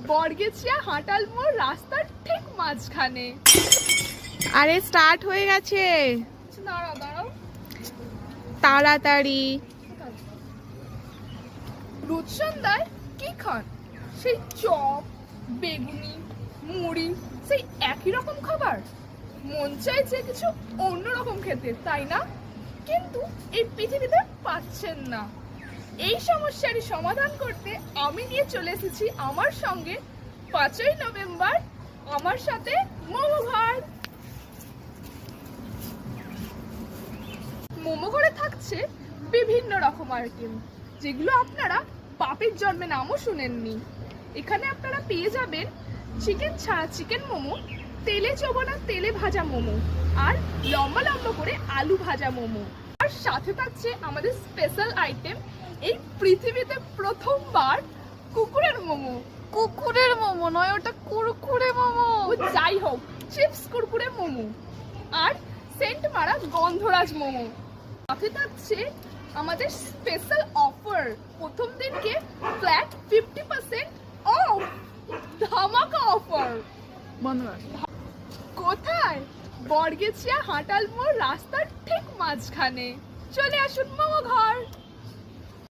বর্গেছিয়া হাঁটাল মোড় রাস্তার ঠিক মাঝখানে। আরে স্টার্ট হয়ে গেছে, দাঁড়াও দাঁড়াও, তাড়াতাড়ি। রূপসন্ধ্যায় কি খান? সেই চপ, বেগুনি, মুড়ি, সেই একই রকম খাবার। মন চাইছে কিছু অন্যরকম খেতে, তাই না? কিন্তু এই পৃথিবীতে পাচ্ছেন না। এই সমস্যারই সমাধান করতে আমি নিয়ে চলে এসেছি আমার সঙ্গে 5ই নভেম্বর আমার সাথে মোমো ঘর। মোমো ঘরে থাকছে বিভিন্ন রকম আইটেম, যেগুলো আপনারা বাপের জন্মে নামও শুনেননি। এখানে আপনারা পেয়ে যাবেন চিকেন ছাড়া চিকেন মোমো, তেলে চোবানো তেলে ভাজা মোমো, আর লম্বা লম্বা করে আলু ভাজা মোমো। আর সাথে থাকছে আমাদের স্পেশাল আইটেম, এই পৃথিবীতে প্রথমবার কুকুরের মোমো। কুকুরের মোমো নয়, ওটা কুরকুরে মোমো। ও যাই হোক, চিপস কুরকুরে মোমো আর সেন্ট মারা গন্ধরাজ মোমো। সাথে থাকছে আমাদের স্পেশাল অফার, প্রথম দিনকে ফ্ল্যাট 50% অফ, ধামাকা অফার। কোথায়? বর্গেছিয়া হাঁটাল মোড় রাস্তার ঠিক মাঝখানে। চলে আসুন মোমো ঘর।